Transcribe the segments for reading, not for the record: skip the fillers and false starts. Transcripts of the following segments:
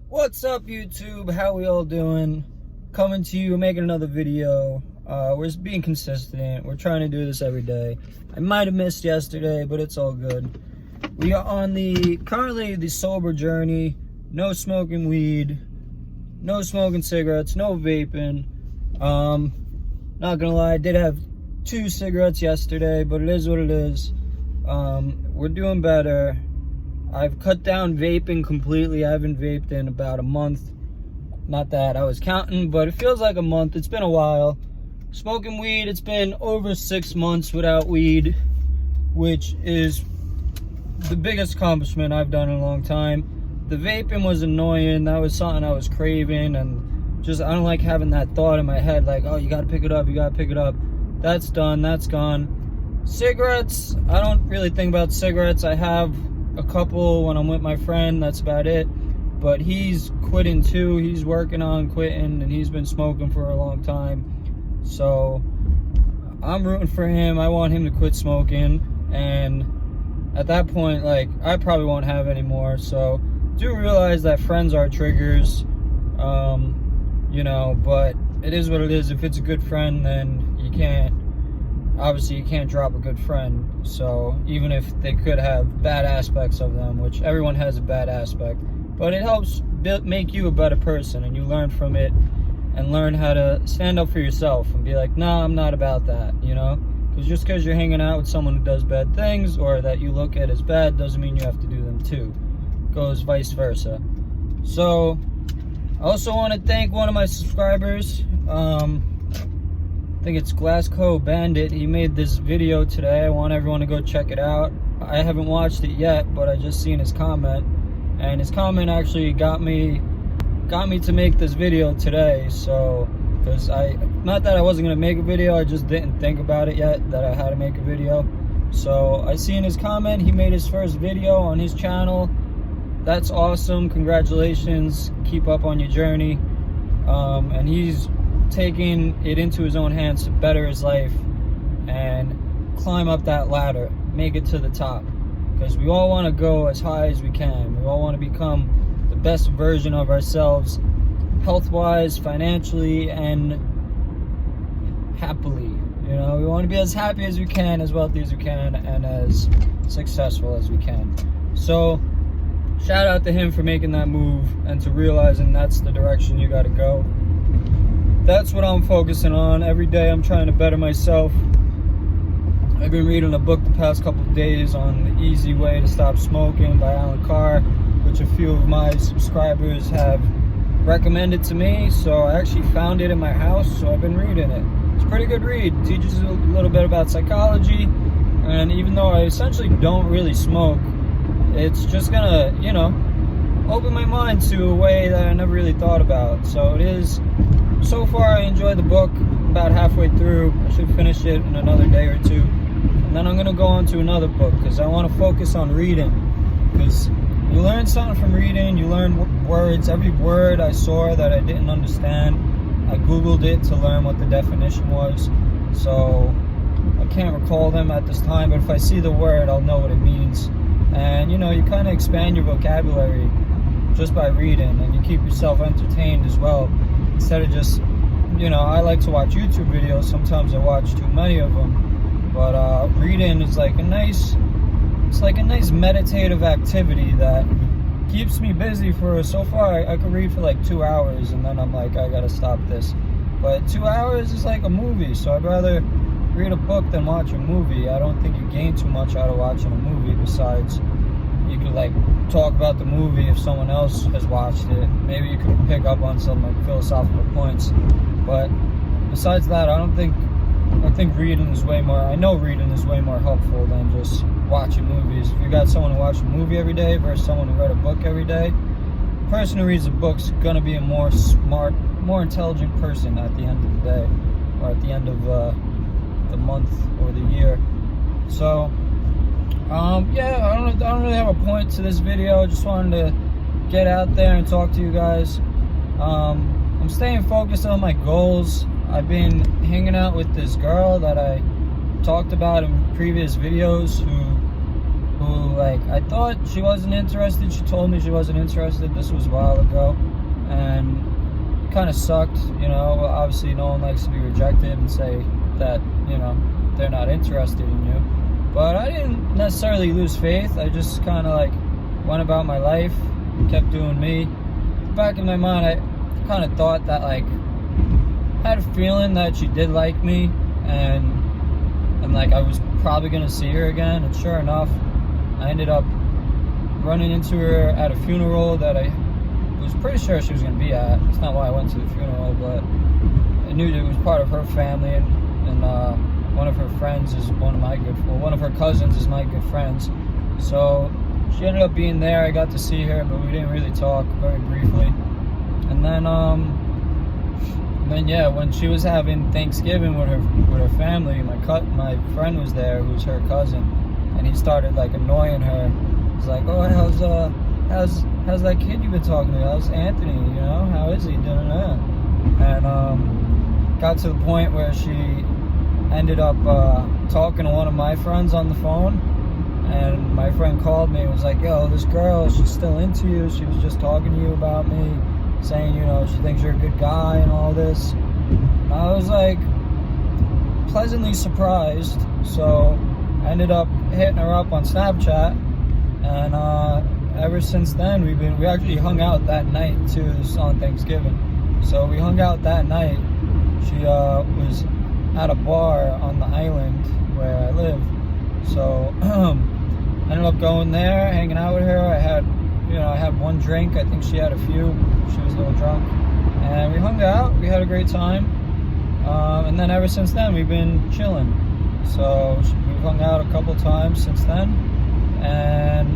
What's up, YouTube? How we all doing? Coming to you, making another video. We're just being consistent. We're trying to do this every day. I might have missed yesterday, but it's all good. We are on currently the sober journey. No smoking weed, no smoking cigarettes, no vaping. Not gonna lie, I did have 2 cigarettes yesterday, but it is what it is. We're doing better. I've cut down vaping completely. I haven't vaped in about a month. Not that I was counting, but it feels like a month. It's been a while. Smoking weed, it's been over 6 months without weed, which is the biggest accomplishment I've done in a long time. The vaping was annoying. That was something I was craving, and just I don't like having that thought in my head like, oh, you gotta pick it up, you gotta pick it up. That's done, that's gone. Cigarettes, I don't really think about cigarettes. I have a couple when I'm with my friend, that's about it. But he's quitting too. He's working on quitting, and he's been smoking for a long time. So I'm rooting for him. I want him to quit smoking, and at that point, like, I probably won't have any more. So do realize that friends are triggers, you know, but it is what it is. If it's a good friend, then you can't drop a good friend. So even if they could have bad aspects of them, which everyone has a bad aspect, but it helps make you a better person, and you learn from it and learn how to stand up for yourself and be like, nah, I'm not about that, you know? Because just because you're hanging out with someone who does bad things or that you look at as bad doesn't mean you have to do them too. It goes vice versa. So I also want to thank one of my subscribers. I think it's Glasgow Bandit. He made this video today. I want everyone to go check it out. I haven't watched it yet, but I just seen his comment, and his comment actually got me to make this video today. So, because not that I wasn't gonna make a video, I just didn't think about it yet that I had to make a video. So I seen his comment. He made his first video on his channel. That's awesome. Congratulations. Keep up on your journey. And he's taking it into his own hands to better his life and climb up that ladder, make it to the top, because we all want to go as high as we can. We all want to become the best version of ourselves, health-wise, financially, and happily. You know, we want to be as happy as we can, as wealthy as we can, and as successful as we can. So shout out to him for making that move and to realizing that's the direction you got to go. That's what I'm focusing on. Every day I'm trying to better myself. I've been reading a book the past couple of days on The Easy Way to Stop Smoking by Alan Carr, which a few of my subscribers have recommended to me. So I actually found it in my house, so I've been reading it. It's a pretty good read. It teaches a little bit about psychology, and even though I essentially don't really smoke, it's just gonna, you know, open my mind to a way that I never really thought about. So it is. So far, I enjoyed the book. About halfway through. I should finish it in another day or two. And then I'm going to go on to another book, because I want to focus on reading. Because you learn something from reading. You learn words. Every word I saw that I didn't understand, I Googled it to learn what the definition was. So I can't recall them at this time, but if I see the word, I'll know what it means. And, you know, you kind of expand your vocabulary just by reading, and you keep yourself entertained as well. Instead of just, you know, I like to watch YouTube videos. Sometimes I watch too many of them. But reading is like a nice meditative activity that keeps me busy for, so far, I could read for like 2 hours, and then I'm like, I gotta stop this. But 2 hours is like a movie, so I'd rather read a book than watch a movie. I don't think you gain too much out of watching a movie, besides you could like talk about the movie if someone else has watched it. Maybe you could pick up on some like philosophical points. But besides that, I think reading is way more, I know reading is way more helpful than just watching movies. If you got someone who watches a movie every day versus someone who read a book every day, the person who reads a book's gonna be a more smart, more intelligent person at the end of the day, or at the end of the month or the year. So yeah, I don't really have a point to this video. I just wanted to get out there and talk to you guys. I'm staying focused on my goals. I've been hanging out with this girl that I talked about in previous videos, who who, like, I thought she wasn't interested. She told me she wasn't interested. This was a while ago, and it kind of sucked, you know. Obviously, no one likes to be rejected and say that, you know, they're not interested in you. But I didn't necessarily lose faith. I just kind of, like, went about my life, kept doing me. Back in my mind, I kind of thought that, like, I had a feeling that she did like me, and like, I was probably gonna see her again. And sure enough, I ended up running into her at a funeral that I was pretty sure she was gonna be at. It's not why I went to the funeral, but I knew that it was part of her family, and one of her friends is one of her cousins is my good friends. So she ended up being there. I got to see her, but we didn't really talk, very briefly. And then yeah, when she was having Thanksgiving with her family, my friend was there, who's her cousin, and he started, like, annoying her. He's like, "Oh, how's that kid you've been talking to? How's Anthony? You know, how is he doing that?" And got to the point where she ended up talking to one of my friends on the phone, and my friend called me and was like, "Yo, this girl, she's still into you. She was just talking to you about me, saying, you know, she thinks you're a good guy and all this." And I was, like, pleasantly surprised. So I ended up hitting her up on Snapchat, and ever since then we actually hung out that night too. This was on Thanksgiving, so we hung out that night. She was at a bar on the island where I live, so ended up going there, hanging out with her. I had one drink. I think she had a few. She was a little drunk, and we hung out. We had a great time, and then ever since then we've been chilling. So we've hung out a couple times since then, and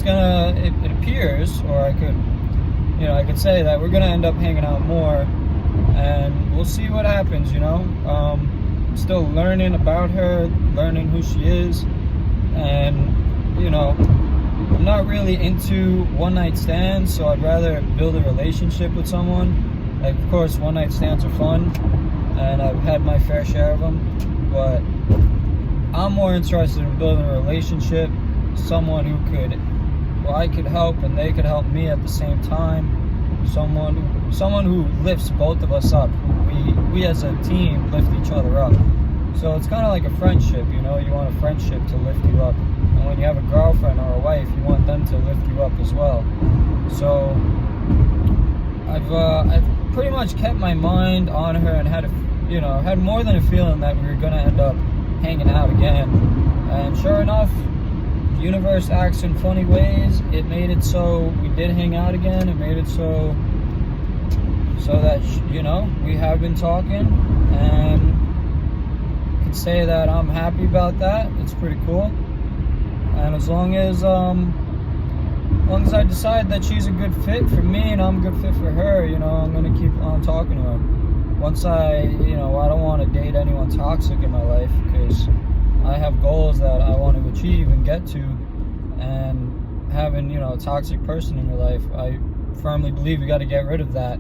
it appears, or I could say that we're gonna end up hanging out more, and we'll see what happens. You know, I'm still learning about her, learning who she is, and, you know, I'm not really into one-night stands, so I'd rather build a relationship with someone. Like, of course, one-night stands are fun, and I've had my fair share of them, but I'm more interested in building a relationship, someone who I could help and they could help me at the same time, someone who lifts both of us up, we as a team lift each other up. So it's kind of like a friendship, you know. You want a friendship to lift you up, and when you have a girlfriend or a wife, you want them to lift you up as well. So I've pretty much kept my mind on her, and had more than a feeling that we were gonna end up hanging out again. And sure enough, the universe acts in funny ways. It made it so we did hang out again. It made it so that, you know, we have been talking, and I can say that I'm happy about that. It's pretty cool. And as long as I decide that she's a good fit for me and I'm a good fit for her, you know, I'm gonna keep on talking to her. Once I don't want to date anyone toxic in my life, because I have goals that I want to achieve and get to, and having, you know, a toxic person in your life, I firmly believe you got to get rid of that.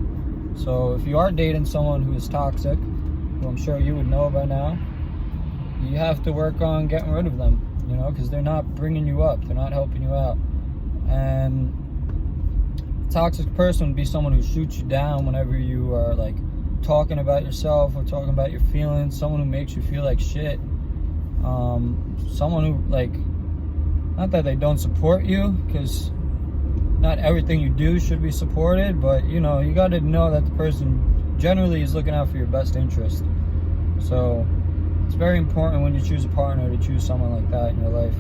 So if you are dating someone who is toxic, who I'm sure you would know by now, you have to work on getting rid of them, you know, because they're not bringing you up, they're not helping you out. And a toxic person would be someone who shoots you down whenever you are, like, talking about yourself or talking about your feelings, someone who makes you feel like shit, someone who, like, not that they don't support you, because not everything you do should be supported, but, you know, you got to know that the person generally is looking out for your best interest. So it's very important when you choose a partner to choose someone like that in your life.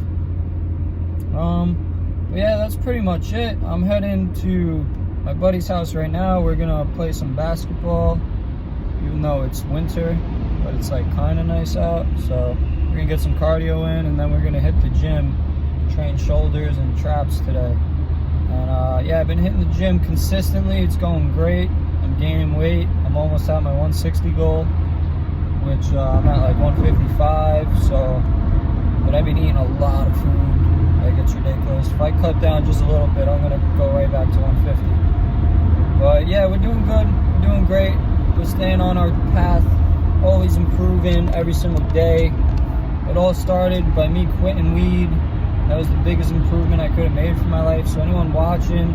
But yeah, that's pretty much it. I'm heading to my buddy's house right now. We're gonna play some basketball, even though it's winter, but it's, like, kind of nice out. So we're gonna get some cardio in, and then we're gonna hit the gym, train shoulders and traps today. And yeah, I've been hitting the gym consistently. It's going great. I'm gaining weight. I'm almost at my 160 goal, which I'm at like 155. So, but I've been eating a lot of food. Like, it's ridiculous. If I cut down just a little bit, I'm gonna go right back to 150. But yeah, we're doing good. We're doing great. We're staying on our path, always improving every single day. It all started by me quitting weed That was the biggest improvement I could have made for my life. So anyone watching,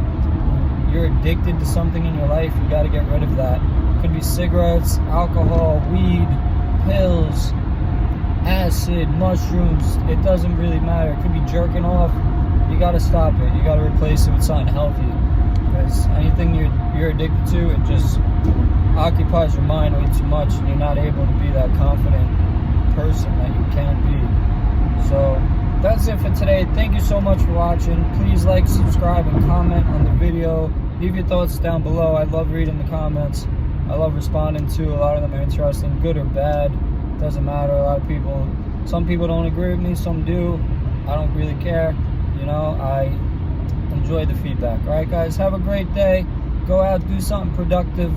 you're addicted to something in your life, you got to get rid of that. It could be cigarettes, alcohol, weed, pills, acid, mushrooms. It doesn't really matter. It could be jerking off. You got to stop it. You got to replace it with something healthy. Because anything you're addicted to, it just occupies your mind way too much, and you're not able to be that confident person that you can be. So that's it for today. Thank you so much for watching. Please like, subscribe, and comment on the video. Leave your thoughts down below. I love reading the comments. I love responding to. A lot of them are interesting, good or bad. Doesn't matter. A lot of people, some people don't agree with me, some do. I don't really care. You know, I enjoy the feedback. All right, guys, have a great day. Go out, do something productive.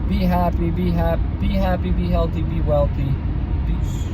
Be happy, be healthy, be wealthy. Peace.